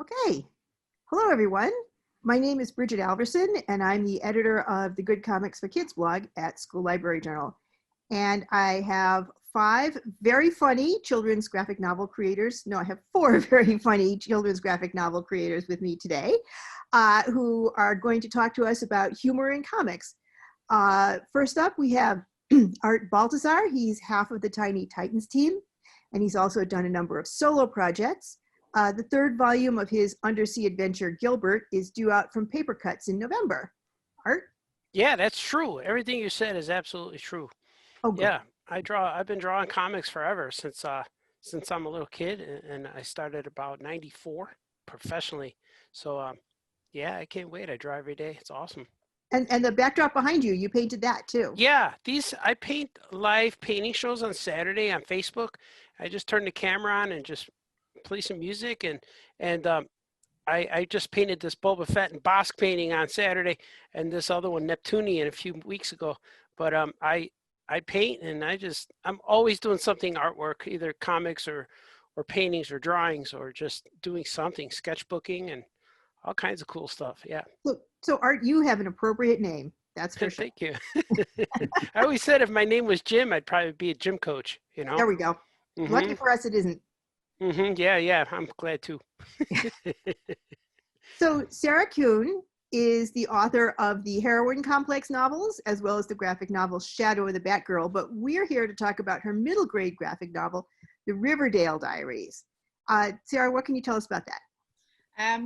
Okay. Hello, everyone. My name is Brigid Alverson, and I'm the editor of the Good Comics for Kids blog at School Library Journal. And I have 5 very funny children's graphic novel creators. No, I have 4 very funny children's graphic novel creators with me today, who are going to talk to us about humor in comics. First up, we have Art Baltazar. He's half of the Tiny Titans team, and he's also done a number of solo projects. The 3rd volume of his undersea adventure, Gillbert, is due out from Paper Cuts in November. Art? Yeah, that's true. Everything you said is absolutely true. Oh, good. Yeah, I've been drawing comics forever since I'm a little kid, and I started about '94 professionally. So yeah, I can't wait. I draw every day. It's awesome. And the backdrop behind you, you painted that too. Yeah, I paint live painting shows on Saturday on Facebook. I just turn the camera on and just play some music, and I just painted this Boba Fett and Bosk painting on Saturday, and this other one Neptunian a few weeks ago. But I paint, and I'm always doing something artwork, either comics or paintings or drawings or just doing something, sketchbooking and all kinds of cool stuff. Yeah. So Art, you have an appropriate name. That's for sure. Thank you. I always said if my name was Jim, I'd probably be a gym coach, you know? There we go. Lucky for us, it isn't. Yeah, I'm glad too. So Sarah Kuhn is the author of the Heroine Complex novels, as well as the graphic novel Shadow of the Batgirl, but we're here to talk about her middle grade graphic novel, The Riverdale Diaries. Sarah, what can you tell us about that?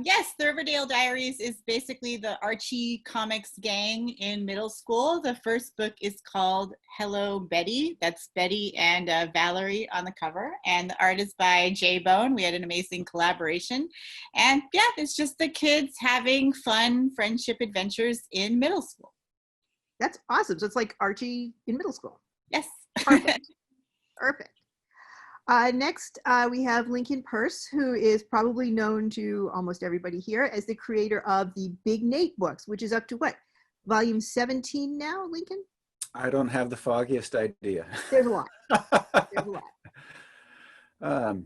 Yes, the Riverdale Diaries is basically the Archie comics gang in middle school. The first book is called Hello, Betty. That's Betty and Valerie on the cover. And the art is by J Bone. We had an amazing collaboration. And yeah, it's just the kids having fun friendship adventures in middle school. That's awesome. So it's like Archie in middle school. Yes. Perfect. Perfect. Next, we have Lincoln Peirce, who is probably known to almost everybody here as the creator of the Big Nate books, which is up to what, volume 17 now, Lincoln? I don't have the foggiest idea. There's a lot. There's a lot.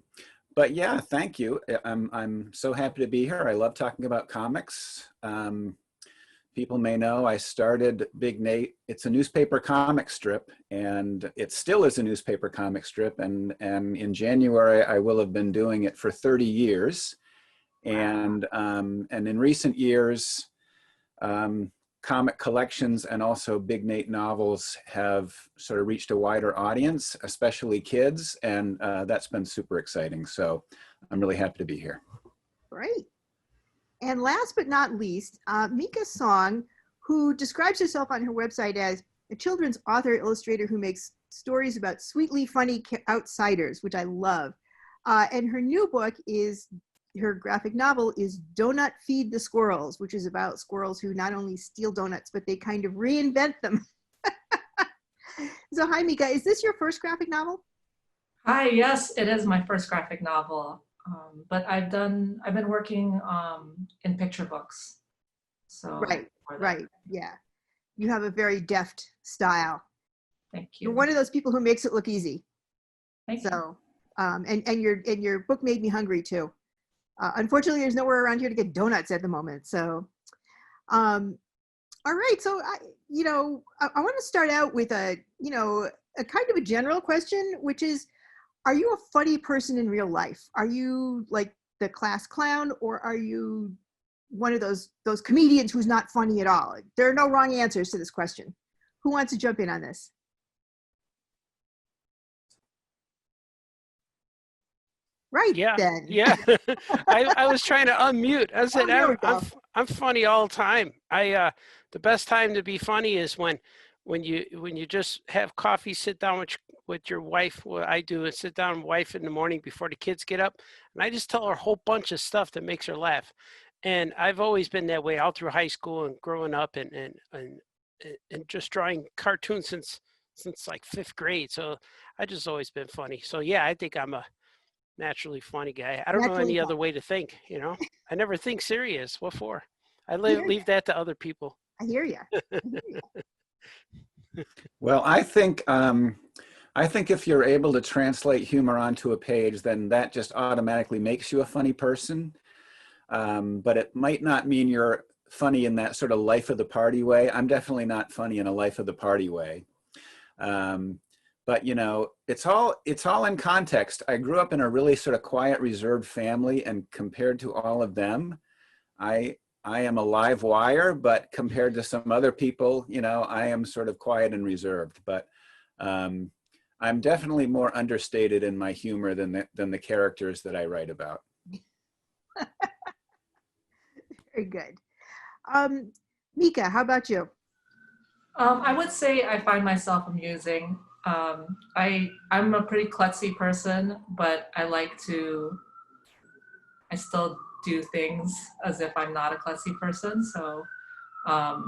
But yeah, thank you. I'm so happy to be here. I love talking about comics. People may know I started Big Nate. It's a newspaper comic strip, and it still is a newspaper comic strip. And in January, I will have been doing it for 30 years. And in recent years, comic collections and also Big Nate novels have sort of reached a wider audience, especially kids, and that's been super exciting. So I'm really happy to be here. Great. And last but not least, Mika Song, who describes herself on her website as a children's author illustrator who makes stories about sweetly funny outsiders, which I love. And her new book her graphic novel is Donut Feed The Squirrels, which is about squirrels who not only steal donuts, but they kind of reinvent them. So hi, Mika, is this your first graphic novel? Hi, yes, it is my first graphic novel. But I've been working in picture books. So right, yeah. You have a very deft style. Thank you. You're one of those people who makes it look easy. Thank you. So, and your book made me hungry too. Unfortunately, there's nowhere around here to get donuts at the moment. So, all right. So I want to start out with a kind of a general question, which is, are you a funny person in real life? Are you like the class clown, or are you one of those comedians who's not funny at all? There are no wrong answers to this question. Who wants to jump in on this? Right. Yeah. Then. Yeah. I was trying to unmute. I said, I'm funny all the time. The best time to be funny is when you just have coffee, sit down with your wife. What I do is sit down with my wife in the morning before the kids get up, and I just tell her a whole bunch of stuff that makes her laugh. And I've always been that way all through high school and growing up, and just drawing cartoons since like 5th grade. So I just always been funny. So yeah, I think I'm a naturally funny guy. I don't know any other way to think, you know. I never think serious. What for? I leave that to other people. I hear you. Well, I think if you're able to translate humor onto a page, then that just automatically makes you a funny person. but it might not mean you're funny in that sort of life of the party way. I'm definitely not funny in a life of the party way. But you know, it's all in context. I grew up in a really sort of quiet, reserved family, and compared to all of them, I am a live wire, but compared to some other people, you know, I am sort of quiet and reserved. But I'm definitely more understated in my humor than the characters that I write about. Very good. Mika, how about you? I would say I find myself amusing. I'm a pretty klutzy person, but I still do things as if I'm not a klutzy person. So I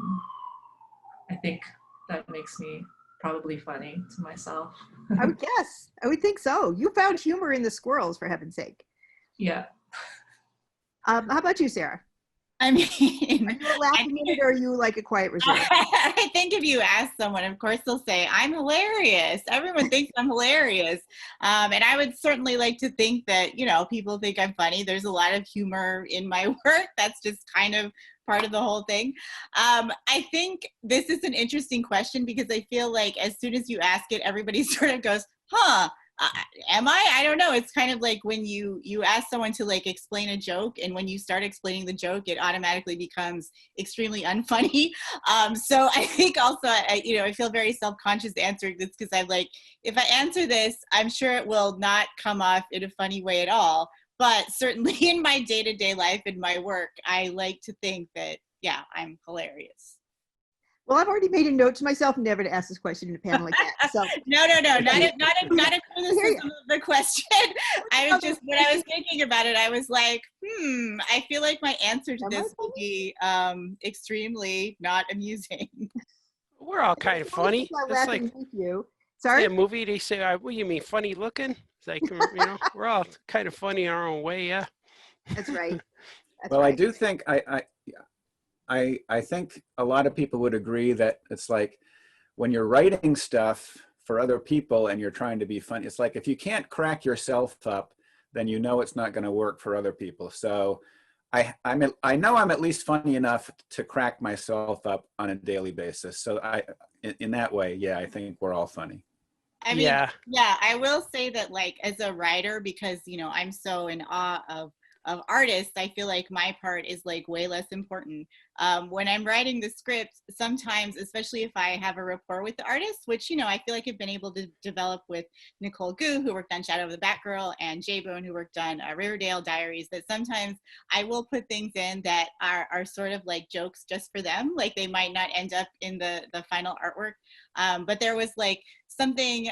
think that makes me probably funny to myself. I would guess. I would think so. You found humor in the squirrels, for heaven's sake. Yeah. How about you, Sarah? I mean, are you a laughing unit, or are you like a quiet reserve? I think if you ask someone, of course they'll say, I'm hilarious. Everyone thinks I'm hilarious. And I would certainly like to think that, you know, people think I'm funny. There's a lot of humor in my work. That's just kind of part of the whole thing. I think this is an interesting question because I feel like as soon as you ask it, everybody sort of goes, huh? Am I don't know. It's kind of like when you ask someone to like explain a joke, and when you start explaining the joke, it automatically becomes extremely unfunny. So I think also, I feel very self-conscious answering this because I'm like, if I answer this, I'm sure it will not come off in a funny way at all. But certainly in my day-to-day life, in my work, I like to think that, yeah, I'm hilarious. Well, I've already made a note to myself never to ask this question in a panel like that. So no, not a criticism of the question. I was just, when I was thinking about it, I was like, I feel like my answer to this will be extremely not amusing. We're all kind of funny. It's like with you. Sorry? A movie, they say, what do you mean, funny looking? It's like, you know, we're all kind of funny in our own way, yeah. That's right. Well, right. I do think I think a lot of people would agree that it's like when you're writing stuff for other people and you're trying to be funny, it's like if you can't crack yourself up, then you know it's not going to work for other people. So I know I'm at least funny enough to crack myself up on a daily basis. So in that way, yeah, I think we're all funny. I mean, yeah, I will say that like as a writer, because, you know, I'm so in awe of artists, I feel like my part is like way less important. When I'm writing the script, sometimes, especially if I have a rapport with the artist, which, you know, I feel like I've been able to develop with Nicole Gu, who worked on Shadow of the Batgirl, and J-Bone, who worked on Riverdale Diaries, that sometimes I will put things in that are sort of like jokes just for them. Like they might not end up in the final artwork. But there was like something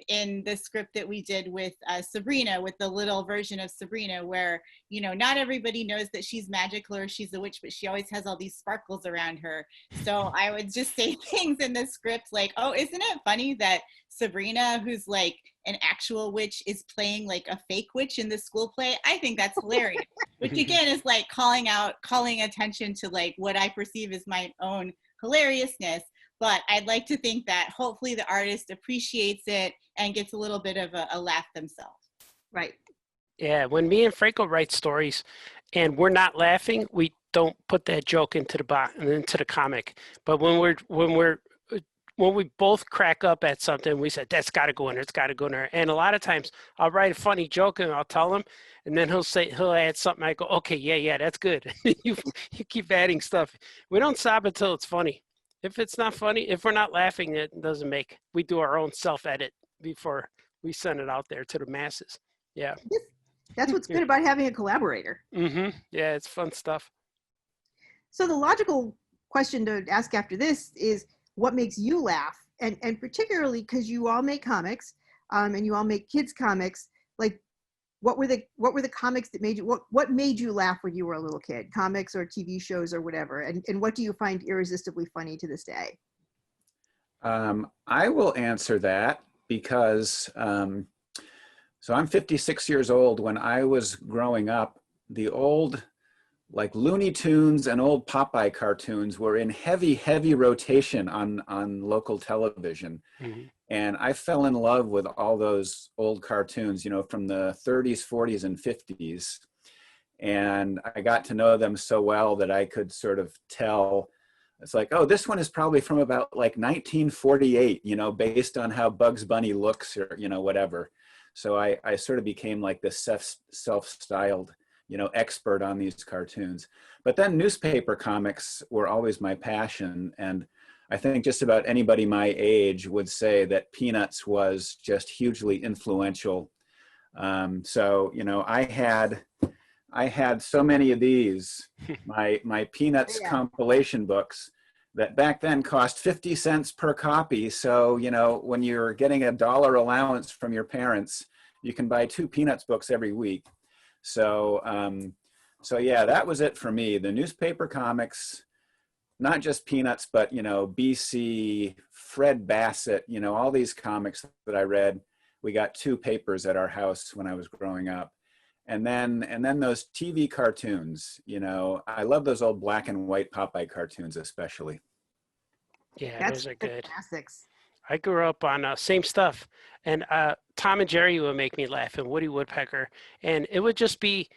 in the script that we did with Sabrina, with the little version of Sabrina, where, you know, not everybody knows that she's magical or she's a witch, but she always has all these sparkles around her. So I would just say things in the script like, oh, isn't it funny that Sabrina, who's like an actual witch, is playing like a fake witch in the school play? I think that's hilarious. Which again is like calling attention to like what I perceive as my own hilariousness. But I'd like to think that hopefully the artist appreciates it and gets a little bit of a laugh themselves. Right. Yeah, when me and Franco write stories and we're not laughing, we don't put that joke into the comic. But when we both crack up at something, we said that's got to go in there. It's got to go in there. And a lot of times, I'll write a funny joke and I'll tell him, and then he'll add something. I go, okay, yeah, that's good. you keep adding stuff. We don't stop until it's funny. If it's not funny, if we're not laughing, it doesn't make. We do our own self-edit before we send it out there to the masses. Yeah. That's what's good about having a collaborator. Mm-hmm. Yeah, it's fun stuff. So the logical question to ask after this is, what makes you laugh? And particularly because you all make comics, and you all make kids comics, like what were the comics that made you, what made you laugh when you were a little kid? Comics or TV shows or whatever, and what do you find irresistibly funny to this day? I will answer that because so I'm 56 years old. When I was growing up, the old like Looney Tunes and old Popeye cartoons were in heavy rotation on local television. Mm-hmm. And I fell in love with all those old cartoons, you know, from the 30s, 40s, and 50s. And I got to know them so well that I could sort of tell, it's like, oh, this one is probably from about like 1948, you know, based on how Bugs Bunny looks or, you know, whatever. So I sort of became like this self-styled, you know, expert on these cartoons. But then newspaper comics were always my passion. And I think just about anybody my age would say that Peanuts was just hugely influential. So, you know, I had so many of these, my Peanuts compilation books that back then cost 50 cents per copy. So, you know, when you're getting a $1 allowance from your parents, you can buy 2 Peanuts books every week. So, so yeah, that was it for me. The newspaper comics, not just Peanuts, but, you know, BC, Fred Bassett, you know, all these comics that I read. We got 2 papers at our house when I was growing up. And then those TV cartoons, you know, I love those old black and white Popeye cartoons, especially. Yeah, those are good. Classics. I grew up on same stuff, and Tom and Jerry would make me laugh, and Woody Woodpecker, and it would just be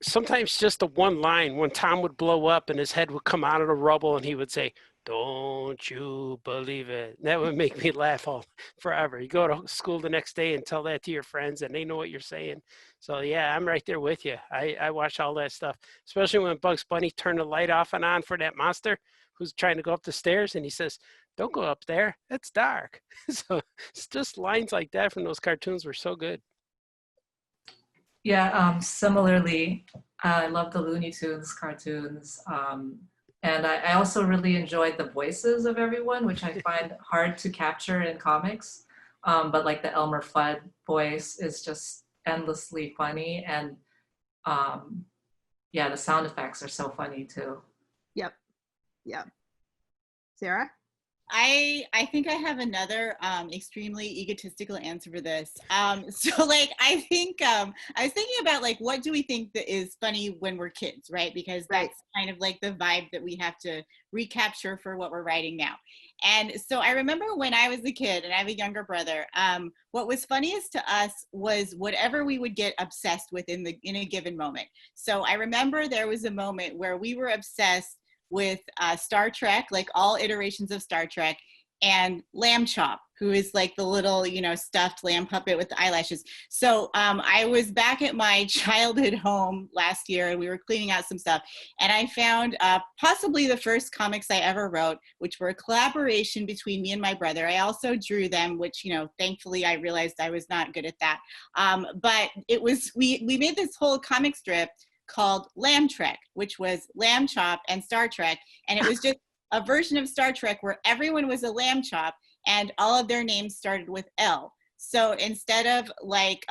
sometimes just the one line when Tom would blow up and his head would come out of the rubble, and he would say, "Don't you believe it?" And that would make me laugh all forever. You go to school the next day and tell that to your friends, and they know what you're saying. So yeah, I'm right there with you. I watch all that stuff, especially when Bugs Bunny turned the light off and on for that monster who's trying to go up the stairs, and he says, "Don't go up there. It's dark." So it's just lines like that from those cartoons were so good. Yeah, similarly, I love the Looney Tunes cartoons. And I also really enjoyed the voices of everyone, which I find hard to capture in comics. But like the Elmer Fudd voice is just endlessly funny. And yeah, the sound effects are so funny too. Yep. Sarah? I think I have another extremely egotistical answer for this. So like I think I was thinking about like what do we think that is funny when we're kids, right? Because that's kind of like the vibe that we have to recapture for what we're writing now. And so I remember when I was a kid and I have a younger brother, what was funniest to us was whatever we would get obsessed with in a given moment. So I remember there was a moment where we were obsessed with Star Trek, like all iterations of Star Trek, and Lamb Chop, who is like the little, you know, stuffed lamb puppet with the eyelashes. So I was back at my childhood home last year and we were cleaning out some stuff. And I found possibly the first comics I ever wrote, which were a collaboration between me and my brother. I also drew them, which, you know, thankfully I realized I was not good at that. But it was, we made this whole comic strip called Lamb Trek, which was Lamb Chop and Star Trek. And it was just a version of Star Trek where everyone was a lamb chop and all of their names started with L. So instead of like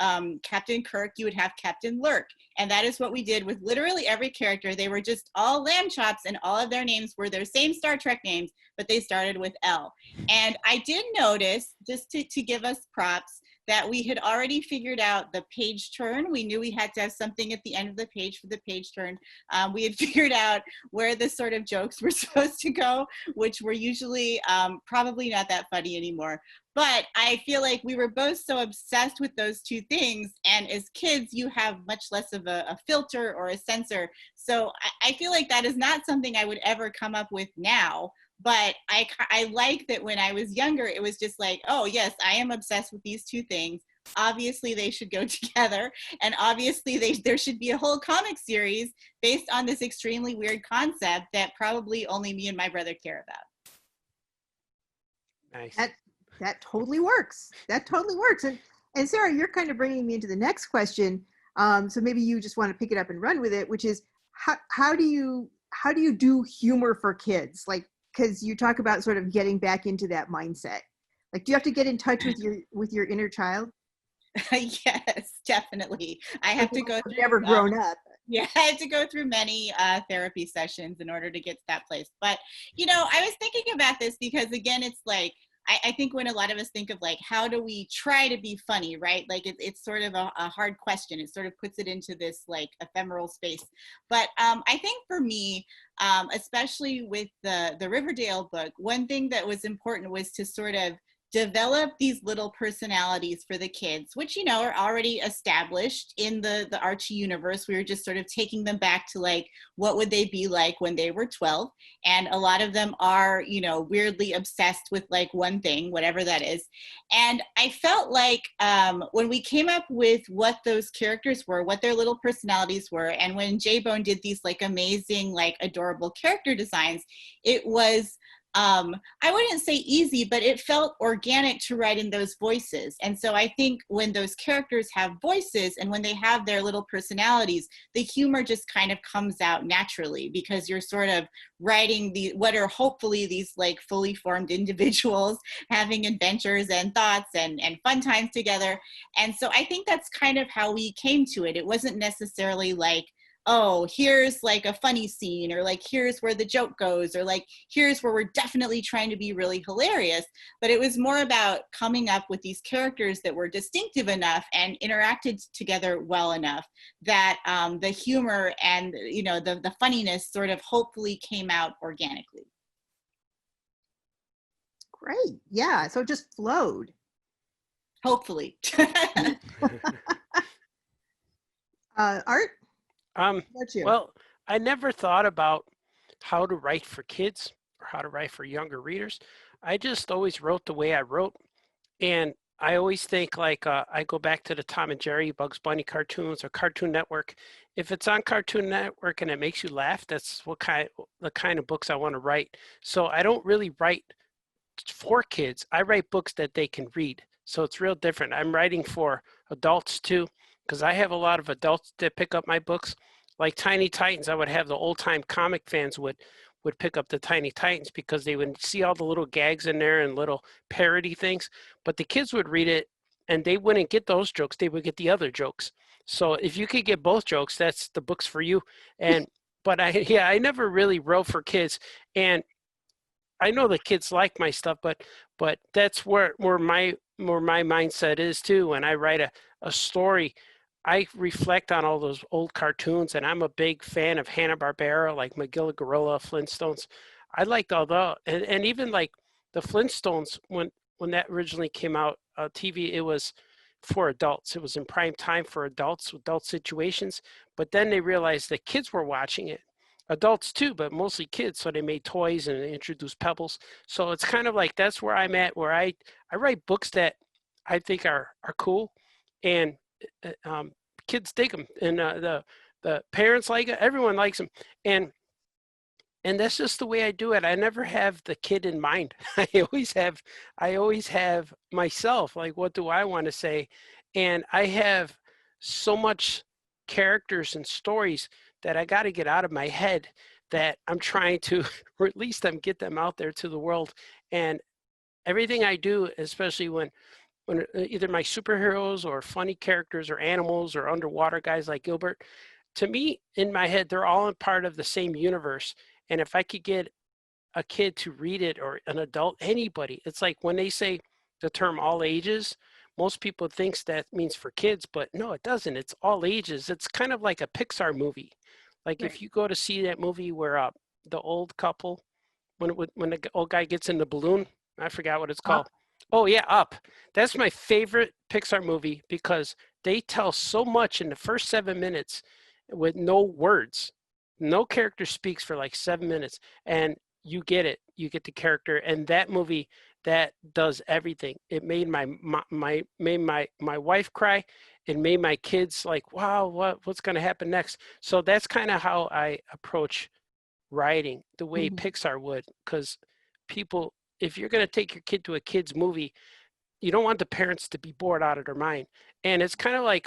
Captain Kirk, you would have Captain Lurk. And that is what we did with literally every character. They were just all lamb chops and all of their names were their same Star Trek names, but they started with L. And I did notice, just to give us props, that we had already figured out the page turn. We knew we had to have something at the end of the page for the page turn. We had figured out where the sort of jokes were supposed to go, which were usually probably not that funny anymore. But I feel like we were both so obsessed with those two things. And as kids, you have much less of a filter or a censor. So I feel like that is not something I would ever come up with now. But I like that when I was younger, it was just like, oh, yes, I am obsessed with these two things. Obviously, they should go together. And obviously, there should be a whole comic series based on this extremely weird concept that probably only me and my brother care about. Nice. That totally works. That totally works. And Sarah, you're kind of bringing me into the next question. So maybe you just want to pick it up and run with it, which is how do you do humor for kids? Like, because you talk about sort of getting back into that mindset. Like, do you have to get in touch with your inner child? Yes, definitely. I have to go through. Never grown up. Yeah, I had to go through many therapy sessions in order to get to that place. But, you know, I was thinking about this because, again, it's like, I think when a lot of us think of like, how do we try to be funny, right? Like it's sort of a hard question. It sort of puts it into this like ephemeral space. But I think for me, especially with the Riverdale book, one thing that was important was to sort of develop these little personalities for the kids, which, you know, are already established in the Archie universe. We were just sort of taking them back to like, what would they be like when they were 12? And a lot of them are, you know, weirdly obsessed with like one thing, whatever that is. And I felt like when we came up with what those characters were, what their little personalities were, and when J-Bone did these like amazing, like adorable character designs, it was, I wouldn't say easy, but it felt organic to write in those voices. And so I think when those characters have voices and when they have their little personalities, the humor just kind of comes out naturally, because you're sort of writing what are hopefully these like fully formed individuals having adventures and thoughts and fun times together. And so I think that's kind of how we came to it. It wasn't necessarily like, oh, here's like a funny scene, or like, here's where the joke goes, or like, here's where we're definitely trying to be really hilarious. But it was more about coming up with these characters that were distinctive enough and interacted together well enough that the humor and, you know, the funniness sort of hopefully came out organically. Great. Yeah. So it just flowed. Hopefully. Art? Well, I never thought about how to write for kids or how to write for younger readers. I just always wrote the way I wrote. And I always think like, I go back to the Tom and Jerry, Bugs Bunny cartoons or Cartoon Network. If it's on Cartoon Network and it makes you laugh, that's the kind of books I want to write. So I don't really write for kids. I write books that they can read. So it's real different. I'm writing for adults too, because I have a lot of adults that pick up my books. Like Tiny Titans, I would have the old time comic fans would pick up the Tiny Titans because they would see all the little gags in there and little parody things. But the kids would read it and they wouldn't get those jokes. They would get the other jokes. So if you could get both jokes, that's the books for you. And but I never really wrote for kids. And I know the kids like my stuff, but that's where my mindset is too. When I write a story, I reflect on all those old cartoons, and I'm a big fan of Hanna-Barbera, like McGill Gorilla, Flintstones. I liked all the, and even like the Flintstones, when that originally came out, TV, it was for adults. It was in prime time for adults, adult situations. But then they realized that kids were watching it. Adults too, but mostly kids. So they made toys and introduced Pebbles. So it's kind of like that's where I'm at, where I write books that I think are cool, and kids dig them, and the parents like it. Everyone likes them, and that's just the way I do it. I never have the kid in mind. I always have myself. Like, what do I want to say? And I have so much characters and stories that I got to get out of my head that I'm trying to, or at least I'm get them out there to the world. And everything I do, especially when either my superheroes or funny characters or animals or underwater guys like Gillbert, to me, in my head, they're all a part of the same universe. And if I could get a kid to read it, or an adult, anybody, it's like when they say the term all ages, most people thinks that means for kids, but no, it doesn't. It's all ages. It's kind of like a Pixar movie. Like if you go to see that movie where the old couple, when the old guy gets in the balloon, I forgot what it's called. Oh yeah, Up. That's my favorite Pixar movie because they tell so much in the first 7 minutes with no words. No character speaks for like 7 minutes, and you get it. You get the character, and that movie that does everything. It made my wife cry. It made my kids like, wow, what's going to happen next? So that's kind of how I approach writing, the way Pixar would, because people, if you're going to take your kid to a kid's movie, you don't want the parents to be bored out of their mind. And it's kind of like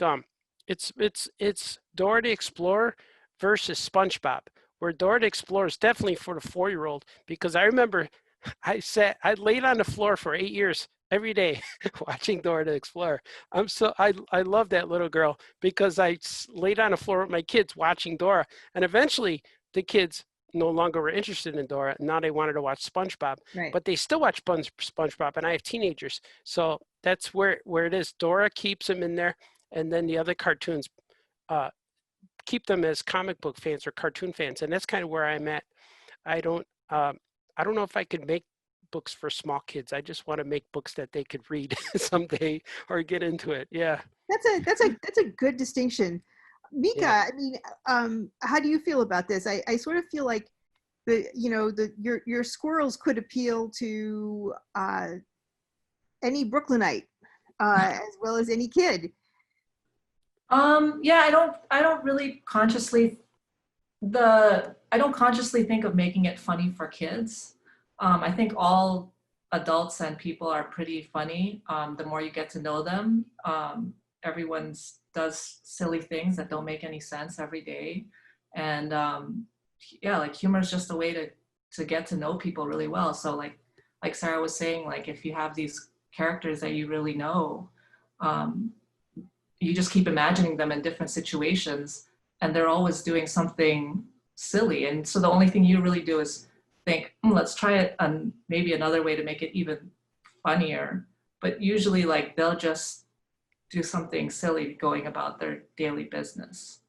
it's Dora the Explorer versus SpongeBob, where Dora the Explorer is definitely for the 4-year-old, because I remember I laid on the floor for 8 years every day watching Dora the Explorer. I love that little girl because I laid on the floor with my kids watching Dora, and eventually the kids no longer were interested in Dora. Now they wanted to watch SpongeBob, but they still watch SpongeBob, and I have teenagers. So that's where it is. Dora keeps them in there, and then the other cartoons keep them as comic book fans or cartoon fans, and that's kind of where I'm at. I don't know if I could make books for small kids. I just want to make books that they could read someday or get into it. Yeah. That's a good distinction. Mika, Yeah. I mean, how do you feel about this? I sort of feel like your squirrels could appeal to any Brooklynite as well as any kid. Yeah, I don't really consciously I don't consciously think of making it funny for kids. I think all adults and people are pretty funny. The more you get to know them, everyone does silly things that don't make any sense every day. And yeah, like humor is just a way to get to know people really well. So like Sarah was saying, like if you have these characters that you really know, you just keep imagining them in different situations and they're always doing something silly. And so the only thing you really do is think, let's try it on maybe another way to make it even funnier. But usually like they'll just do something silly going about their daily business.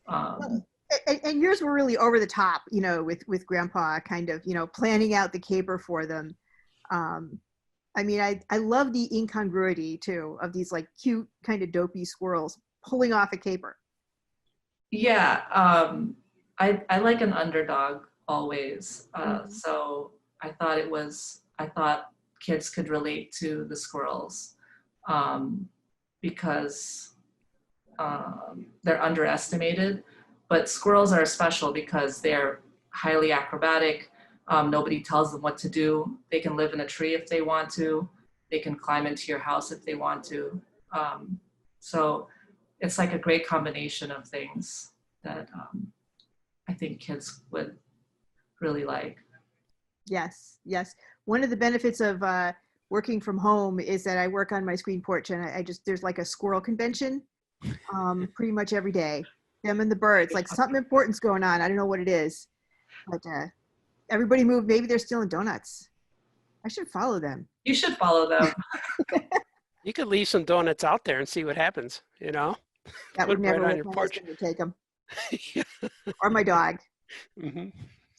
And yours were really over the top, with Grandpa kind of, planning out the caper for them. I mean, I love the incongruity too of these like cute kind of dopey squirrels pulling off a caper. Yeah, I like an underdog always. So I thought kids could relate to the squirrels because they're underestimated. But squirrels are special because they're highly acrobatic. Nobody tells them what to do. They can live in a tree if they want to. They can climb into your house if they want to. So it's like a great combination of things that I think kids would really like. Yes. One of the benefits of working from home is that I work on my screen porch, and there's like a squirrel convention pretty much every day. Them and the birds, like something important's going on. I don't know what it is, but everybody moved. Maybe they're stealing donuts. I should follow them. You should follow them. You could leave some donuts out there and see what happens, That would never work. My husband would take them. Or my dog. Mm-hmm.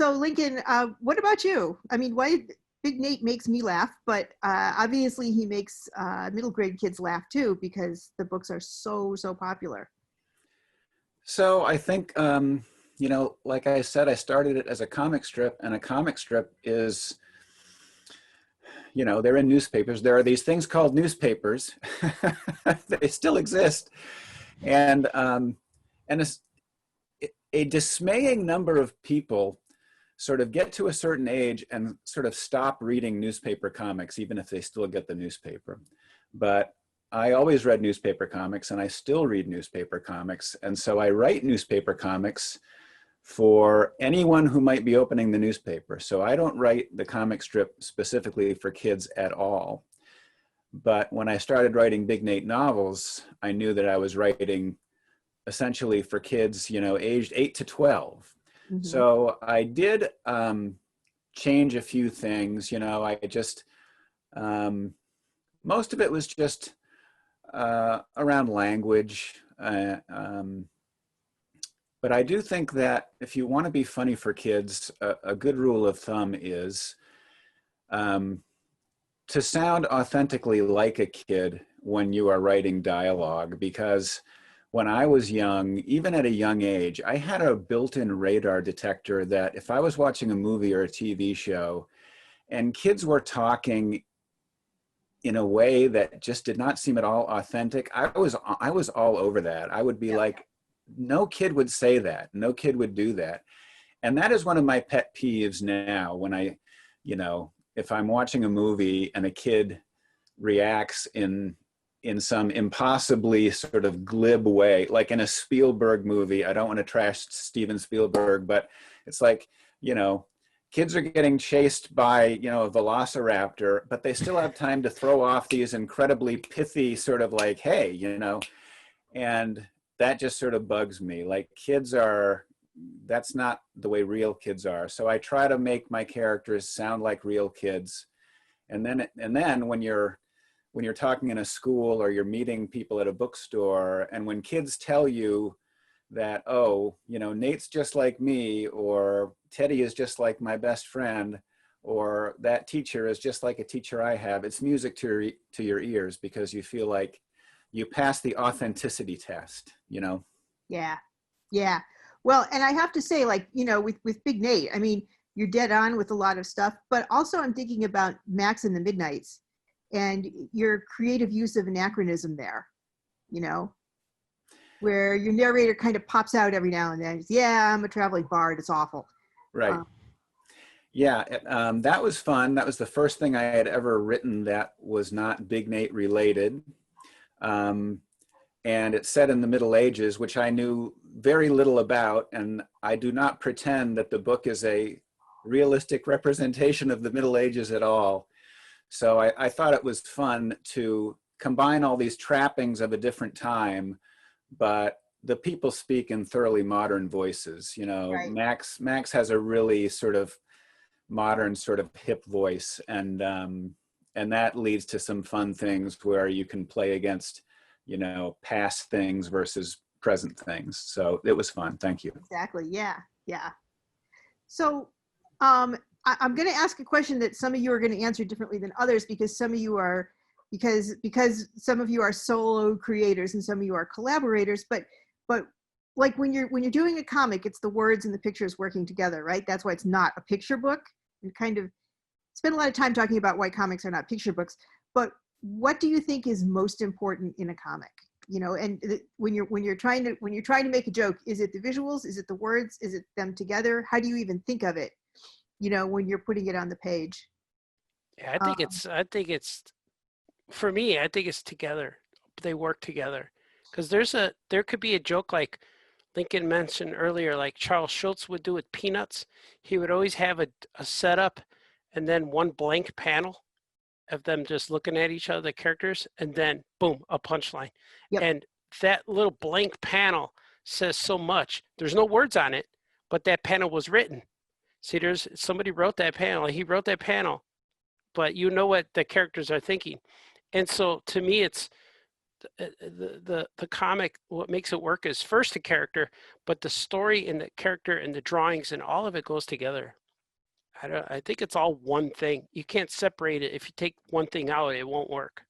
So Lincoln, what about you? I mean, why Big Nate makes me laugh, but obviously he makes middle grade kids laugh too, because the books are so popular. So I think, like I said, I started it as a comic strip, and a comic strip is, they're in newspapers. There are these things called newspapers. They still exist. And a dismaying number of people sort of get to a certain age and sort of stop reading newspaper comics, even if they still get the newspaper. But I always read newspaper comics, and I still read newspaper comics. And so I write newspaper comics for anyone who might be opening the newspaper. So I don't write the comic strip specifically for kids at all. But when I started writing Big Nate novels, I knew that I was writing essentially for kids, aged 8 to 12. Mm-hmm. So I did change a few things. I just, most of it was just around language. But I do think that if you want to be funny for kids, a good rule of thumb is to sound authentically like a kid when you are writing dialogue, because when I was young, even at a young age, I had a built-in radar detector that if I was watching a movie or a TV show and kids were talking in a way that just did not seem at all authentic, I was all over that. I would be like, no kid would say that. No kid would do that. And that is one of my pet peeves now when I, if I'm watching a movie and a kid reacts in some impossibly sort of glib way, like in a Spielberg movie. I don't want to trash Steven Spielberg, but it's like, kids are getting chased by, a velociraptor, but they still have time to throw off these incredibly pithy sort of like, hey, and that just sort of bugs me. Like that's not the way real kids are. So I try to make my characters sound like real kids. And then when you're talking in a school or you're meeting people at a bookstore, and when kids tell you that, oh, Nate's just like me, or Teddy is just like my best friend, or that teacher is just like a teacher I have. It's music to your ears because you feel like you pass the authenticity test, you know? Yeah. Yeah. Well, and I have to say, like, you know, with Big Nate, I mean, you're dead on with a lot of stuff, but also I'm thinking about Max and the Midnights and your creative use of anachronism there, you know, where your narrator kind of pops out every now and then. Yeah, I'm a traveling bard. It's awful. Right. Yeah, that was fun. That was the first thing I had ever written that was not Big Nate related. And it's set in the Middle Ages, which I knew very little about. And I do not pretend that the book is a realistic representation of the Middle Ages at all. So I thought it was fun to combine all these trappings of a different time, but the people speak in thoroughly modern voices. You know, Right. Max has a really sort of modern, sort of hip voice, and that leads to some fun things where you can play against, you know, past things versus present things. So it was fun. Thank you. Exactly. Yeah. Yeah. So I'm going to ask a question that some of you are going to answer differently than others because some of you are because some of you are solo creators and some of you are collaborators. But like when you're doing a comic, it's the words and the pictures working together, right? That's why it's not a picture book. And kind of spend a lot of time talking about why comics are not picture books. But what do you think is most important in a comic? You know, and when you're trying to make a joke, is it the visuals? Is it the words? Is it them together? How do you even think of it? You know, when you're putting it on the page. Yeah, I think it's for me. I think it's together. They work together because there could be a joke like Lincoln mentioned earlier, like Charles Schulz would do with Peanuts. He would always have a setup and then one blank panel of them just looking at each other, the characters, and then boom, a punchline. Yep. And that little blank panel says so much. There's no words on it, but that panel was written. See, there's somebody wrote that panel. He wrote that panel, but you know what the characters are thinking. And so to me, it's the comic, what makes it work is first the character, but the story and the character and the drawings and all of it goes together. I think it's all one thing. You can't separate it. If you take one thing out, it won't work.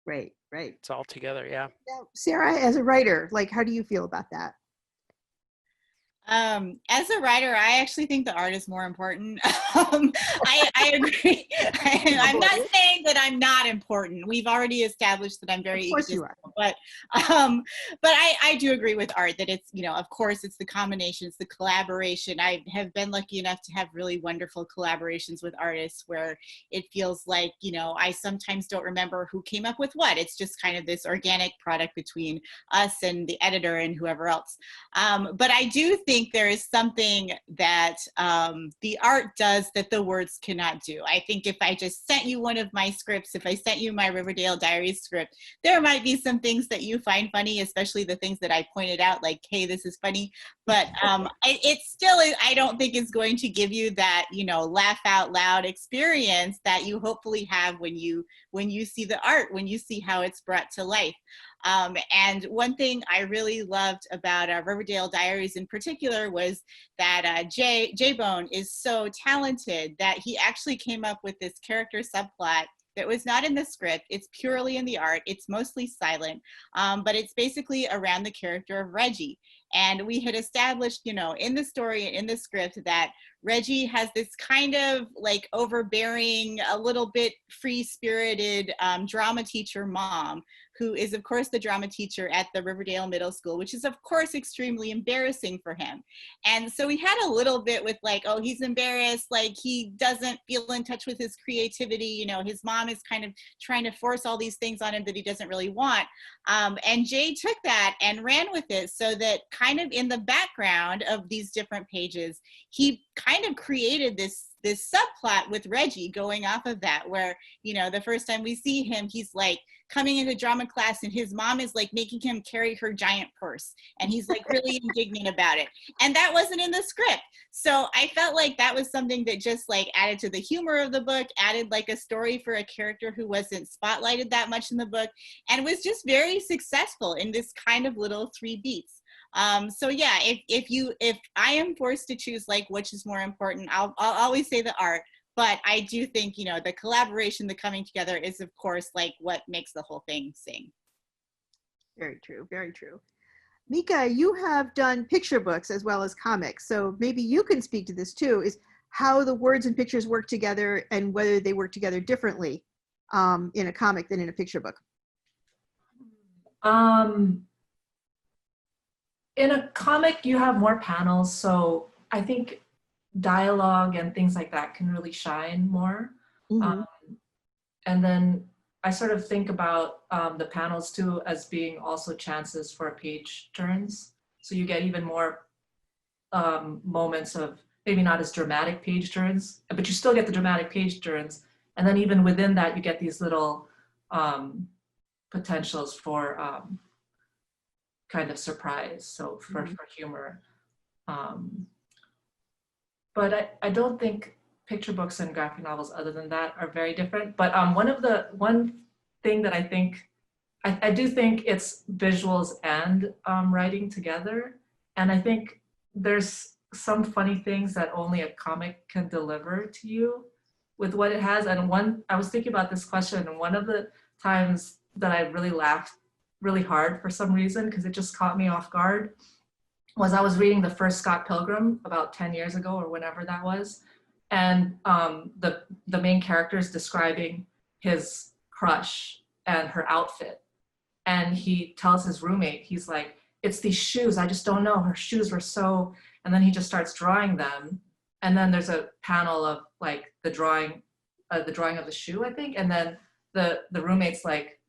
Right. It's all together, yeah. Now, Sarah, as a writer, like, how do you feel about that? As a writer, I actually think the art is more important. I agree. I'm not saying that I'm not important. We've already established that I'm very egotistical, but I do agree with art that it's, you know, of course it's the combination, it's the collaboration. I have been lucky enough to have really wonderful collaborations with artists where it feels like, you know, I sometimes don't remember who came up with what. It's just kind of this organic product between us and the editor and whoever else. But I do think there is something that the art does that the words cannot do. I think if I just sent you one of my scripts, if I sent you my Riverdale Diaries script, there might be some things that you find funny, especially the things that I pointed out, like, hey, this is funny. But it still, I don't think is going to give you that, you know, laugh out loud experience that you hopefully have when you see the art, when you see how it's brought to life. And one thing I really loved about Riverdale Diaries in particular was that J-Bone is so talented that he actually came up with this character subplot that was not in the script. It's purely in the art. It's mostly silent, but it's basically around the character of Reggie. And we had established, you know, in the story and in the script that Reggie has this kind of like overbearing, a little bit free-spirited drama teacher mom, who is of course the drama teacher at the Riverdale Middle School, which is of course extremely embarrassing for him. And so we had a little bit with like, oh, he's embarrassed, like he doesn't feel in touch with his creativity, you know, his mom is kind of trying to force all these things on him that he doesn't really want. And Jay took that and ran with it so that kind of in the background of these different pages, he kind of created this subplot with Reggie going off of that, where, you know, the first time we see him, he's like coming into drama class and his mom is like making him carry her giant purse. And he's like really indignant about it. And that wasn't in the script. So I felt like that was something that just like added to the humor of the book, added like a story for a character who wasn't spotlighted that much in the book, and was just very successful in this kind of little 3 beats. So yeah, if I am forced to choose like which is more important, I'll always say the art. But I do think, you know, the collaboration, the coming together is, of course, like what makes the whole thing sing. Very true, very true. Mika, you have done picture books as well as comics, so maybe you can speak to this too, is how the words and pictures work together and whether they work together differently in a comic than in a picture book. In a comic, you have more panels, so I think dialogue and things like that can really shine more. Mm-hmm. And then I sort of think about the panels too as being also chances for page turns. So you get even more moments of maybe not as dramatic page turns, but you still get the dramatic page turns. And then even within that, you get these little potentials for kind of surprise, so for humor. But I don't think picture books and graphic novels other than that are very different. But one thing that I think, I do think it's visuals and writing together. And I think there's some funny things that only a comic can deliver to you with what it has. And I was thinking about this question, and one of the times that I really laughed really hard for some reason, because it just caught me off guard, was I was reading the first Scott Pilgrim about 10 years ago or whenever that was. And the main character is describing his crush and her outfit. And he tells his roommate, he's like, it's these shoes, I just don't know, her shoes were so, and then he just starts drawing them. And then there's a panel of like the drawing of the shoe, I think. And then the roommate's like,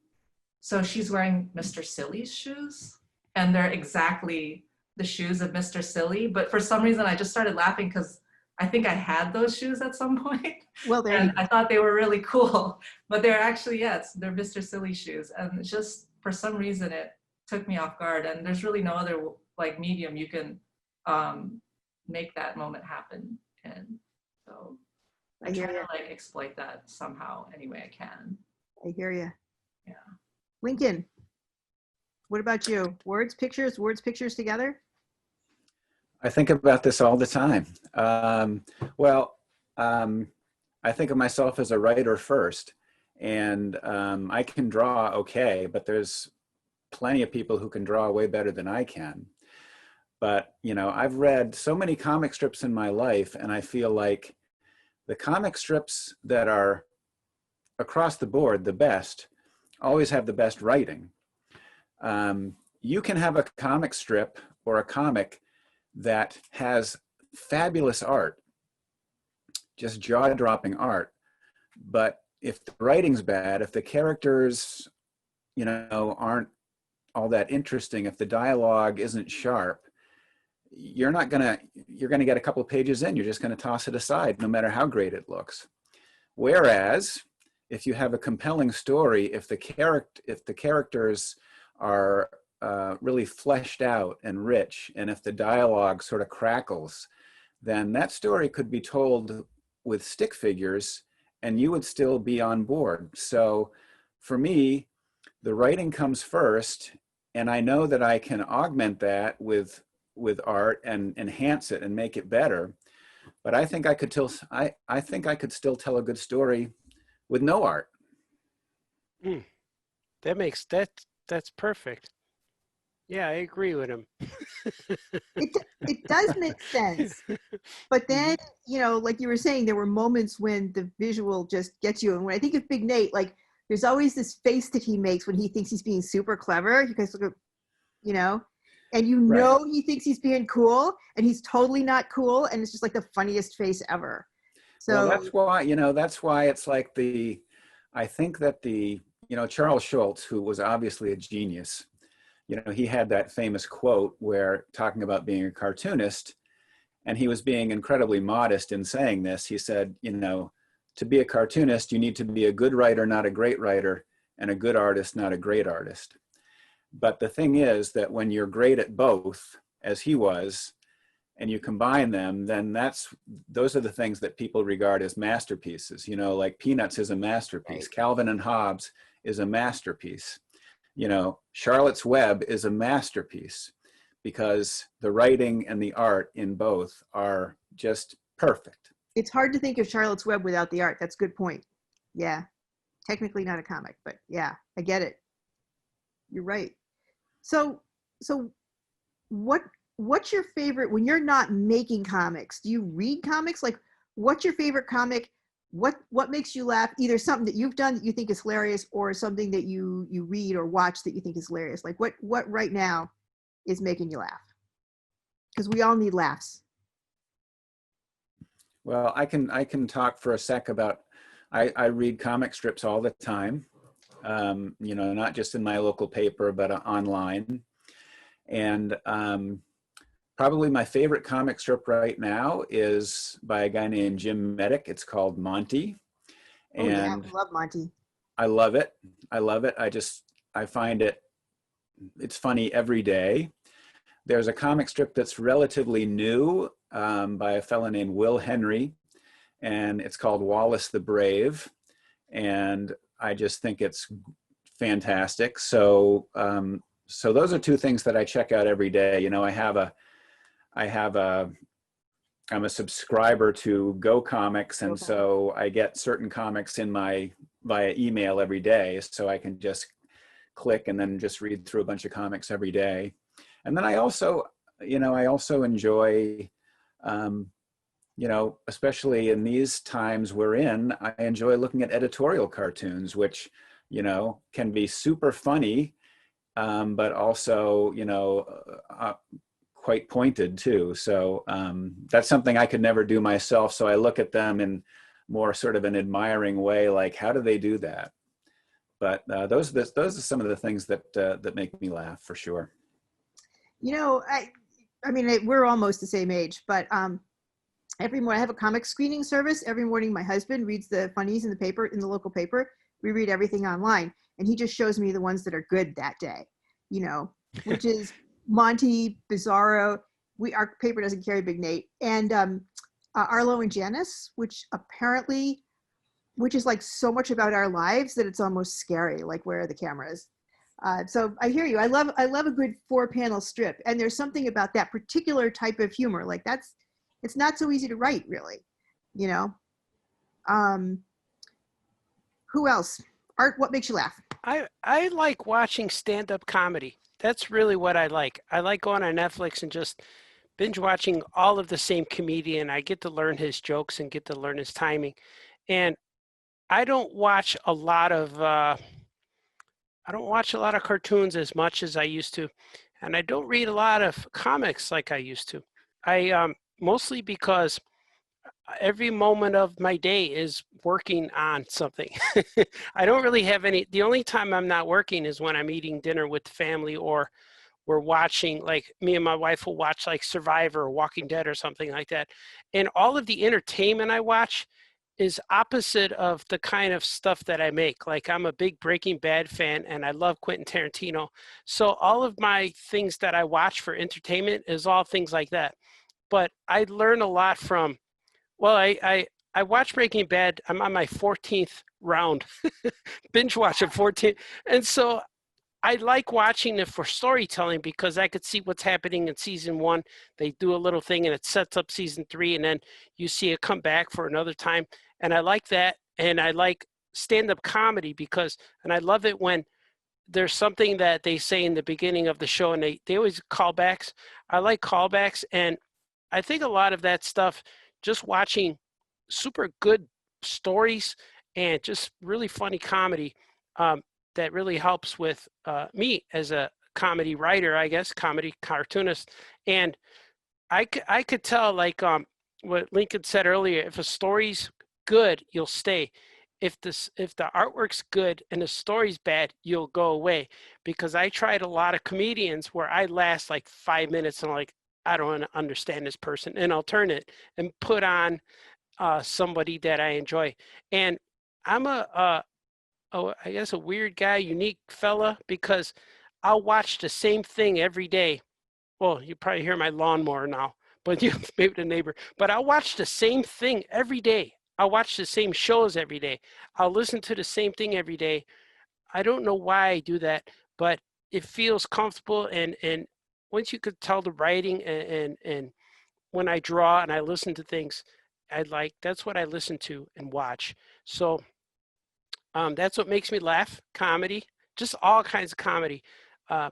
so she's wearing Mr. Silly's shoes? And they're exactly the shoes of Mr. Silly. But for some reason, I just started laughing because I think I had those shoes at some point. Well, there and I thought they were really cool, but they're actually, yes, they're Mr. Silly shoes. And it's just, for some reason, it took me off guard. And there's really no other like medium you can make that moment happen. And so I try to like exploit that somehow any way I can. I hear you. Yeah. Lincoln, what about you? Words, pictures together? I think about this all the time. I think of myself as a writer first, and I can draw okay, but there's plenty of people who can draw way better than I can. But, you know, I've read so many comic strips in my life, and I feel like the comic strips that are across the board the best always have the best writing. You can have a comic strip or a comic that has fabulous art, just jaw-dropping art. But if the writing's bad, if the characters, you know, aren't all that interesting, if the dialogue isn't sharp, you're gonna get a couple of pages in, you're just gonna toss it aside, no matter how great it looks. Whereas, if you have a compelling story, if the characters are really fleshed out and rich, and if the dialogue sort of crackles, then that story could be told with stick figures and you would still be on board. So for me, the writing comes first, and I know that I can augment that with art and enhance it and make it better. But I think I think I could still tell a good story with no art. That's perfect. Yeah, I agree with him. It does make sense. But then, you know, like you were saying, there were moments when the visual just gets you. And when I think of Big Nate, like there's always this face that he makes when he thinks he's being super clever. You guys look at, you know, and you know right. He thinks he's being cool and he's totally not cool. And it's just like the funniest face ever. So well, that's why it's like I think that Charles Schulz, who was obviously a genius, he had that famous quote where talking about being a cartoonist, and he was being incredibly modest in saying this. He said, to be a cartoonist, you need to be a good writer, not a great writer, and a good artist, not a great artist. But the thing is that when you're great at both, as he was, and you combine them, then those are the things that people regard as masterpieces. Like Peanuts is a masterpiece. Right. Calvin and Hobbes is a masterpiece. Charlotte's Web is a masterpiece because the writing and the art in both are just perfect. It's hard to think of Charlotte's Web without the art. That's a good point. Yeah. Technically not a comic, but yeah, I get it. You're right. So what's your favorite when you're not making comics? Do you read comics? Like, what's your favorite comic? What makes you laugh? Either something that you've done that you think is hilarious, or something that you read or watch that you think is hilarious. Like, what right now is making you laugh? Because we all need laughs. Well, I can talk for a sec about, I read comic strips all the time, you know, not just in my local paper, but online. And probably my favorite comic strip right now is by a guy named Jim Medic. It's called Monty. Oh yeah, And I love Monty. I love it. I love it. I find it's funny every day. There's a comic strip that's relatively new by a fellow named Will Henry, and it's called Wallace the Brave. And I just think it's fantastic. So, so those are two things that I check out every day. You know, I'm a subscriber to Go Comics, and so I get certain comics in via email every day, so I can just click and then just read through a bunch of comics every day. And then I also enjoy, you know, especially in these times we're in, I enjoy looking at editorial cartoons, which, you know, can be super funny, but also, you know, quite pointed too. So that's something I could never do myself. So I look at them in more sort of an admiring way, like, how do they do that? But those are some of the things that make me laugh for sure. You know, I mean, we're almost the same age, but every morning I have a comic screening service. Every morning my husband reads the funnies in the paper, in the local paper. We read everything online, and he just shows me the ones that are good that day, you know, which is Monty, Bizarro. Our paper doesn't carry Big Nate, and Arlo and Janice, which is like so much about our lives that it's almost scary. Like, where are the cameras? So I hear you. I love a good 4-panel strip, and there's something about that particular type of humor. Like, it's not so easy to write, really, you know. Who else? Art, what makes you laugh? I like watching stand-up comedy. That's really what I like. I like going on Netflix and just binge watching all of the same comedian. I get to learn his jokes and get to learn his timing. And I don't watch a lot of cartoons as much as I used to, and I don't read a lot of comics like I used to. I mostly because every moment of my day is working on something. I don't really have any. The only time I'm not working is when I'm eating dinner with the family, or we're watching, like, me and my wife will watch like Survivor or Walking Dead or something like that. And all of the entertainment I watch is opposite of the kind of stuff that I make. Like, I'm a big Breaking Bad fan and I love Quentin Tarantino. So all of my things that I watch for entertainment is all things like that. But I learn a lot from, well, I watch Breaking Bad. I'm on my 14th round, binge watch of 14. And so I like watching it for storytelling because I could see what's happening in season 1. They do a little thing and it sets up season 3, and then you see it come back for another time. And I like that. And I like stand-up comedy and I love it when there's something that they say in the beginning of the show, and they always callbacks. I like callbacks, and I think a lot of that stuff, just watching super good stories and just really funny comedy, that really helps with me as a comedy writer, I guess, comedy cartoonist. And I could tell, like, what Lincoln said earlier, if a story's good, you'll stay. If the artwork's good and the story's bad, you'll go away. Because I tried a lot of comedians where I last like 5 minutes and I'm like, I don't understand this person, and I'll turn it and put on somebody that I enjoy. And I'm I guess a weird guy, unique fella, because I'll watch the same thing every day. Well, you probably hear my lawnmower now, but maybe the neighbor. But I'll watch the same thing every day. I'll watch the same shows every day. I'll listen to the same thing every day. I don't know why I do that, but it feels comfortable. And once you could tell the writing, and when I draw and I listen to things, I like, that's what I listen to and watch. So that's what makes me laugh, comedy, just all kinds of comedy. Uh,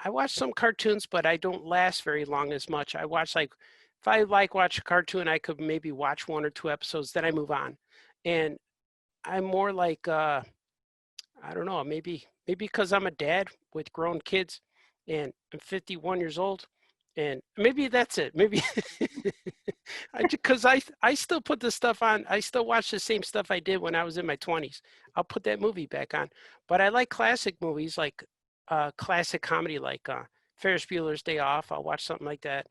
I watch some cartoons, but I don't last very long as much. I watch like, if I like watch a cartoon, I could maybe watch 1 or 2 episodes, then I move on. And I'm more like, I don't know, maybe because I'm a dad with grown kids and I'm 51 years old, and maybe that's it. Maybe because I still put this stuff on. I still watch the same stuff I did when I was in my 20s. I'll put that movie back on. But I like classic movies, like classic comedy, like Ferris Bueller's Day Off. I'll watch something like that.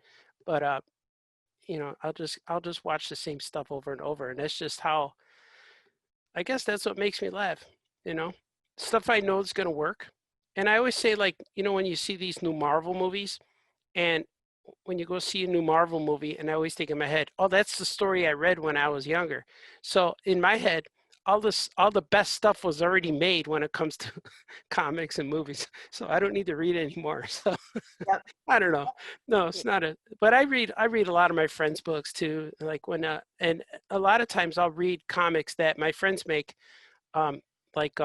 But I'll just watch the same stuff over and over, and that's just how. I guess that's what makes me laugh. You know, stuff I know is gonna work. And I always say, like, when you see these new Marvel movies, and when you go see a new Marvel movie, and I always think in my head, oh, that's the story I read when I was younger. So in my head, all the best stuff was already made when it comes to comics and movies. So I don't need to read anymore. So Yep. I don't know. No, it's not but I read a lot of my friends' books too. Like and a lot of times I'll read comics that my friends make, um, like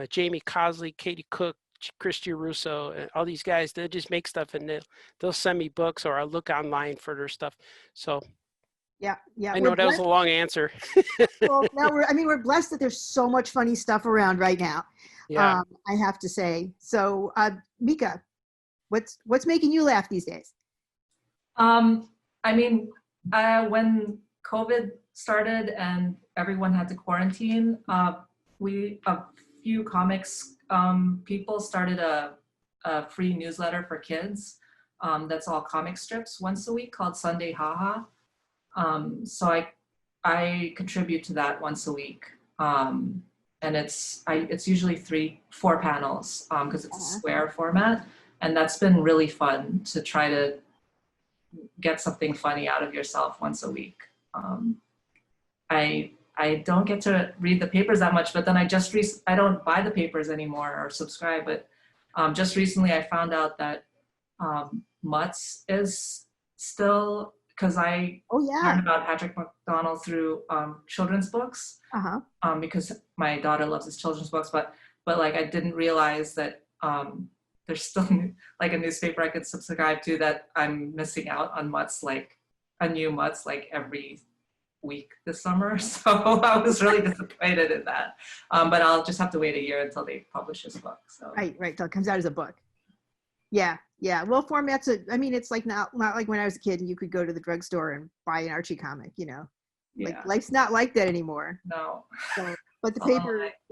Jamie Cosley, Katie Cook, Christy Russo, and all these guys. They just make stuff, and they'll send me books, or I'll look online for their stuff. So yeah, I know that was a long answer. Well, now we're blessed that there's so much funny stuff around right now. Yeah. I have to say. So, Mika, what's making you laugh these days? I mean, when COVID started and everyone had to quarantine, a few comics people started a free newsletter for kids that's all comic strips once a week called Sunday Haha. So I contribute to that once a week. And it's usually 3-4 panels because it's a square format. And that's been really fun to try to get something funny out of yourself once a week. I don't get to read the papers that much, but then I don't buy the papers anymore or subscribe, but just recently I found out that Mutz is still, because I learned about Patrick McDonald through children's books, because my daughter loves his children's books, but like I didn't realize that there's still like a newspaper I could subscribe to that I'm missing out on Mutz, like a new Mutz like every week this summer. So I was really disappointed in that. But I'll just have to wait a year until they publish his book. So Right, till it comes out as a book. Yeah. Well, formats. It's like not like when I was a kid and you could go to the drugstore and buy an Archie comic. Yeah. Like life's not like that anymore. No. So, but the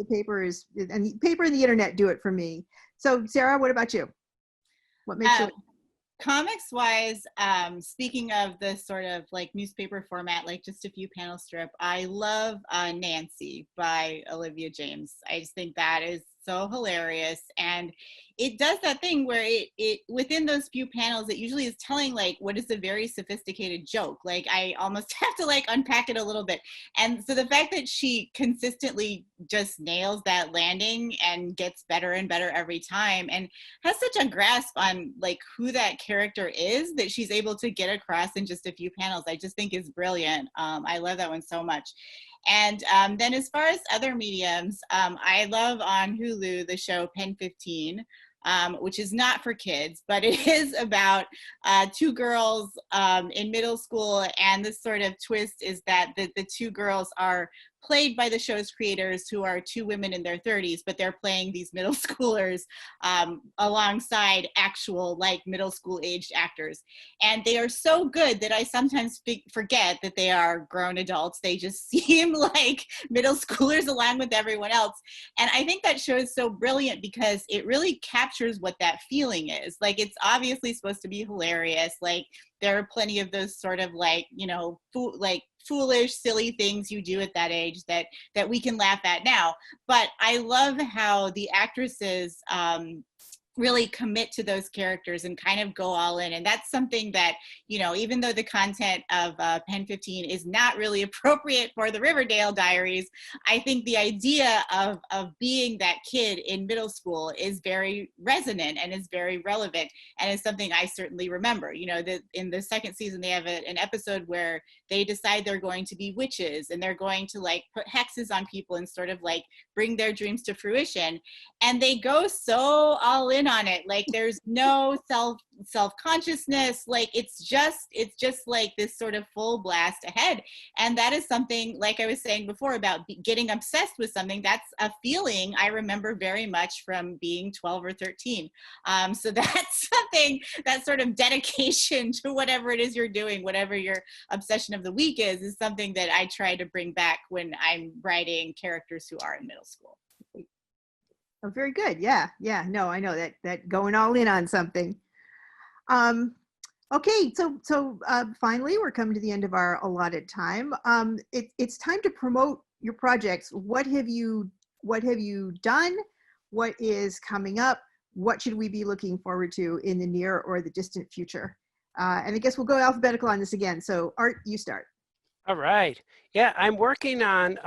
paper is, and the paper and the internet do it for me. So Sarah, what about you? What makes you? Comics wise, speaking of the sort of like newspaper format, like just a few panel strip, I love Nancy by Olivia James. I just think that is so hilarious, and it does that thing where it within those few panels, it usually is telling like what is a very sophisticated joke. Like I almost have to like unpack it a little bit. And so the fact that she consistently just nails that landing and gets better and better every time and has such a grasp on like who that character is that she's able to get across in just a few panels, I just think is brilliant. I love that one so much. And then as far as other mediums, I love on Hulu the show Pen 15, which is not for kids, but it is about two girls in middle school. And the sort of twist is that the two girls are played by the show's creators, who are two women in their 30s, but they're playing these middle schoolers alongside actual like middle school aged actors. And they are so good that I sometimes forget that they are grown adults. They just seem like middle schoolers along with everyone else. And I think that show is so brilliant because it really captures what that feeling is. Like, it's obviously supposed to be hilarious. Like, there are plenty of those sort of like, foolish, silly things you do at that age that we can laugh at now. But I love how the actresses really commit to those characters and kind of go all in. And that's something that, you know, even though the content of Pen 15 is not really appropriate for the Riverdale Diaries, I think the idea of being that kid in middle school is very resonant and is very relevant, and is something I certainly remember. You know, in the second season, they have an episode where they decide they're going to be witches, and they're going to like put hexes on people and sort of like bring their dreams to fruition. And they go so all in on it. Like there's no self-consciousness. Like it's just like this sort of full blast ahead. And that is something, like I was saying before, about getting obsessed with something. That's a feeling I remember very much from being 12 or 13. So that's something, that sort of dedication to whatever it is you're doing, whatever your obsession of the week is something that I try to bring back when I'm writing characters who are in middle school. Oh, very good. Yeah. Yeah. No, I know that going all in on something. Okay. So finally, we're coming to the end of our allotted time. It's time to promote your projects. What have you done? What is coming up? What should we be looking forward to in the near or the distant future? And I guess we'll go alphabetical on this again. So Art, you start. All right. Yeah, I'm working on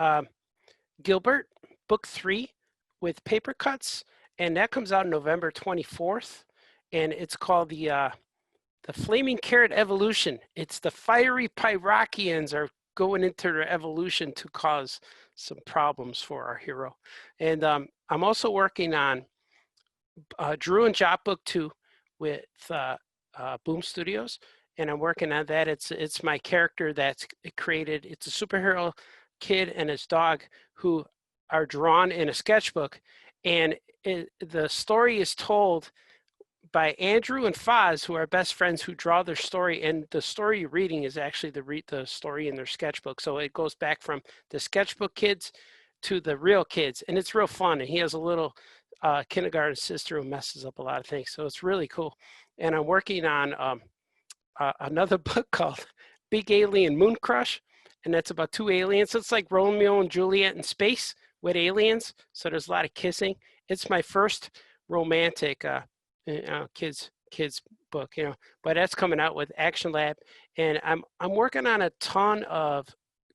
Gillbert, book 3 with paper cuts, and that comes out November 24th. And it's called the Flaming Carrot Evolution. It's the fiery Pyrokians are going into their evolution to cause some problems for our hero. And I'm also working on Drew and Jot book 2 with Boom Studios, and I'm working on that. It's my character that's created. It's a superhero kid and his dog who are drawn in a sketchbook, and the story is told by Andrew and Foz, who are best friends who draw their story, and the story you're reading is actually the story in their sketchbook. So it goes back from the sketchbook kids to the real kids, and it's real fun. And he has a little kindergarten sister who messes up a lot of things, so it's really cool. And I'm working on another book called Big Alien Moon Crush, and that's about 2 aliens. It's like Romeo and Juliet in space with aliens, so there's a lot of kissing. It's my first romantic kids book, you know, but that's coming out with Action Lab. And I'm working on a ton of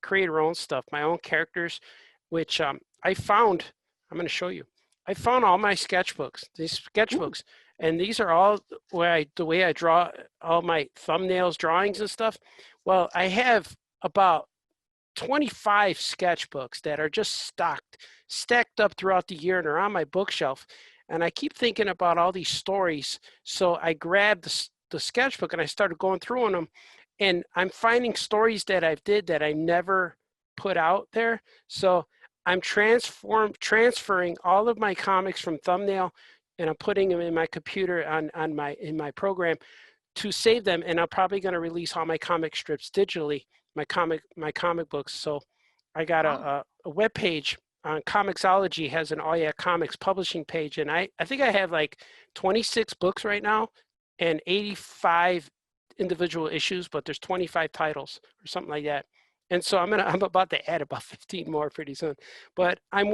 creator own stuff, my own characters, which I found. I'm going to show you. I found all my sketchbooks, these sketchbooks, and these are all the way I draw all my thumbnails, drawings and stuff. Well, I have about 25 sketchbooks that are just stacked up throughout the year, and are on my bookshelf. And I keep thinking about all these stories. So I grabbed the sketchbook and I started going through them, and I'm finding stories that I did that I never put out there. So I'm transferring all of my comics from Thumbnail, and I'm putting them in my computer in my program to save them. And I'm probably going to release all my comic strips digitally, my comic books. So I got a web page on Comixology, has an All Yeah Comics publishing page, and I think I have like 26 books right now and 85 individual issues, but there's 25 titles or something like that. And so I'm about to add about 15 more pretty soon. But I'm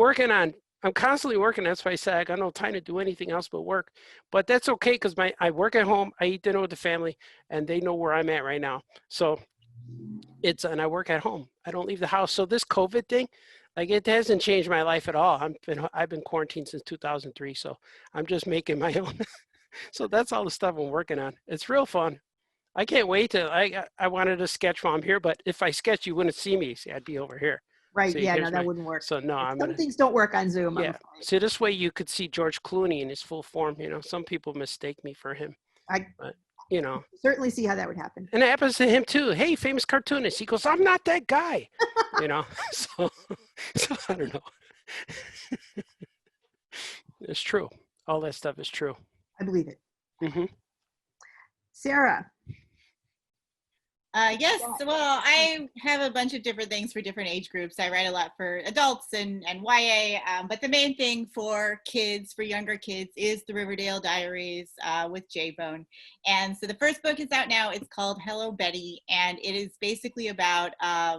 constantly working. That's why I say I got no time to do anything else but work. But that's okay, because I work at home, I eat dinner with the family, and they know where I'm at right now. So and I work at home. I don't leave the house. So this COVID thing, like, it hasn't changed my life at all. I've been quarantined since 2003, so I'm just making my own. So that's all the stuff I'm working on. It's real fun. I can't wait to. I wanted to sketch while I'm here, but if I sketch, you wouldn't see me. See, I'd be over here. Right. So yeah. No, that wouldn't work. So no, some things don't work on Zoom. Yeah. So this way you could see George Clooney in his full form. You know, some people mistake me for him. But, you know, certainly see how that would happen. And it happens to him too. Hey, famous cartoonist. He goes, I'm not that guy. You know, so I don't know. It's true. All that stuff is true. I believe it. Mm-hmm. Sarah. Yes, well, I have a bunch of different things for different age groups. I write a lot for adults and YA, but the main thing for kids, for younger kids, is the Riverdale Diaries with J-Bone. And so the first book is out now. It's called Hello, Betty, and it is basically about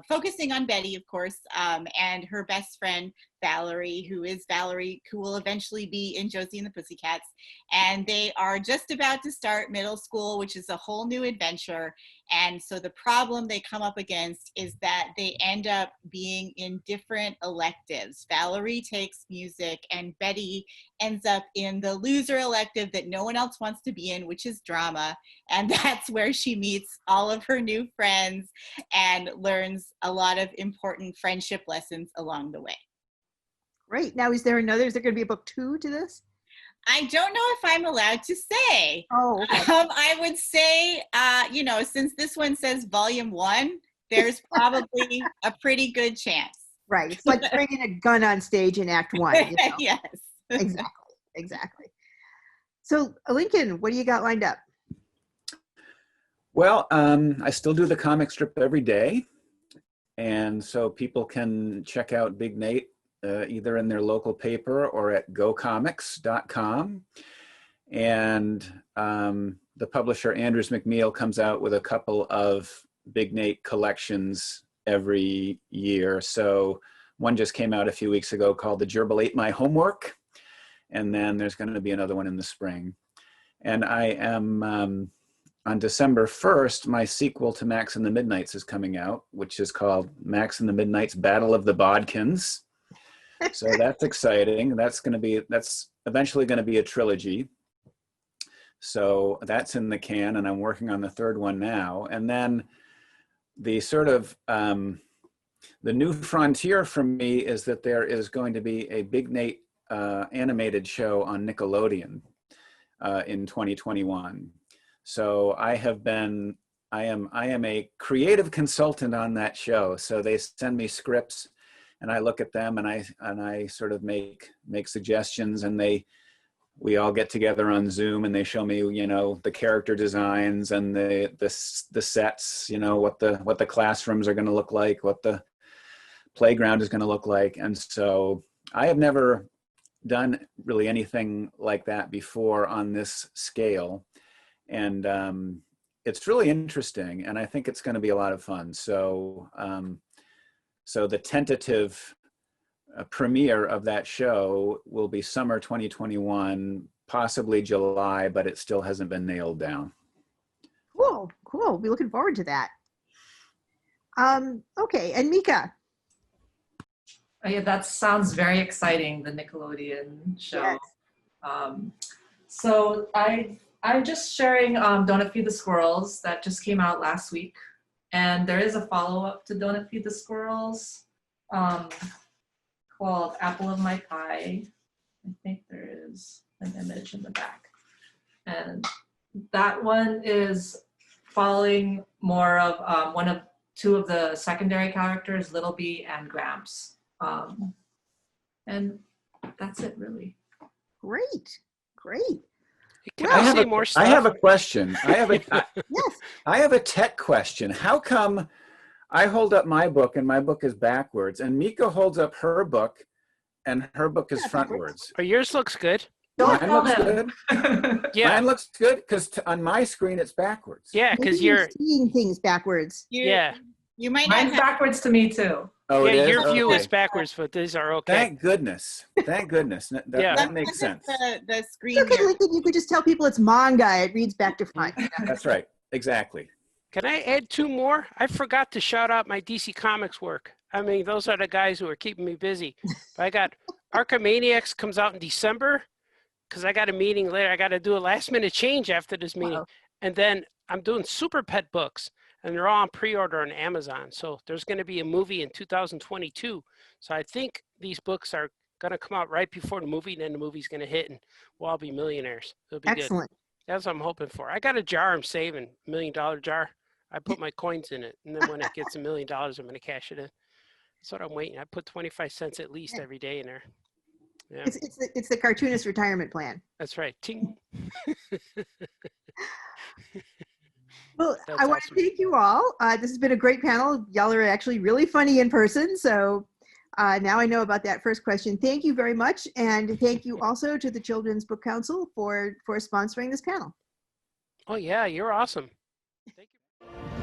focusing on Betty, of course, and her best friend, Valerie, who will eventually be in Josie and the Pussycats. And they are just about to start middle school, which is a whole new adventure. And so the problem they come up against is that they end up being in different electives. Valerie takes music and Betty ends up in the loser elective that no one else wants to be in, which is drama. And that's where she meets all of her new friends and learns a lot of important friendship lessons along the way. Great. Now, is there going to be a book 2 to this? I don't know if I'm allowed to say. Oh, okay. I would say, since this one says volume 1, there's probably a pretty good chance. Right. It's like bringing a gun on stage in Act 1. You know? Yes. Exactly. So, Lincoln, what do you got lined up? Well, I still do the comic strip every day. And so people can check out Big Nate either in their local paper or at gocomics.com. And the publisher, Andrews McMeel, comes out with a couple of Big Nate collections every year. So one just came out a few weeks ago called The Gerbil Ate My Homework. And then there's going to be another one in the spring. And I am, on December 1st, my sequel to Max and the Midnights is coming out, which is called Max and the Midnights Battle of the Bodkins. So that's exciting. That's eventually going to be a trilogy. So that's in the can, and I'm working on the third one now. And then the sort of, the new frontier for me is that there is going to be a Big Nate animated show on Nickelodeon in 2021. So I am a creative consultant on that show. So they send me scripts and I look at them and I sort of make suggestions, and we all get together on Zoom and they show me, the character designs and the sets, what the classrooms are going to look like, what the playground is going to look like. And so I have never done really anything like that before on this scale. And it's really interesting, and I think it's going to be a lot of fun. So, so the tentative premiere of that show will be summer 2021, possibly July, but it still hasn't been nailed down. Cool. We'll be looking forward to that. Okay, and Mika. Oh, yeah, that sounds very exciting, the Nickelodeon show. Yes. So I'm just sharing Don't Feed the Squirrels that just came out last week. And there is a follow-up to Don't Feed the Squirrels called Apple of My Pie. I think there is an image in the back. And that one is following more of two of the secondary characters, Little Bee and Gramps. And that's it, really. Great. Can I say more stuff? I have a question. Yes. I have a tech question. How come I hold up my book and my book is backwards, and Mika holds up her book and her book is frontwards? Oh, yours looks good. Mine looks good. Yeah. Mine looks good because on my screen it's backwards. Yeah, because you're seeing things backwards. You might Mine's not have backwards to me too. Oh, yeah, it is? your view Okay. is backwards, but these are okay. Thank goodness. That makes sense. the screen Okay, here. Lincoln, you could just tell people it's manga. It reads back to front. That's right. Exactly. Can I add 2 more? I forgot to shout out my DC Comics work. I mean, those are the guys who are keeping me busy. But I got Archimaniacs comes out in December because I got a meeting later. I got to do a last minute change after this meeting. Uh-oh. And then I'm doing Super Pet books, and they're all on pre-order on Amazon. So there's going to be a movie in 2022. So I think these books are going to come out right before the movie, and then the movie's going to hit, and we'll all be millionaires. It'll be Excellent. good. That's what I'm hoping for. I got a jar I'm saving, $1 million jar. I put my coins in it, and then when it gets $1 million, I'm going to cash it in. That's what I'm waiting. I put 25 cents at least every day in there. Yeah. It's the cartoonist retirement plan. That's right. Ting. Well, That's I want awesome. to thank you all. This has been a great panel. Y'all are actually really funny in person. So now I know about that first question. Thank you very much. And thank you also to the Children's Book Council for sponsoring this panel. Oh, yeah. You're awesome. Thank you.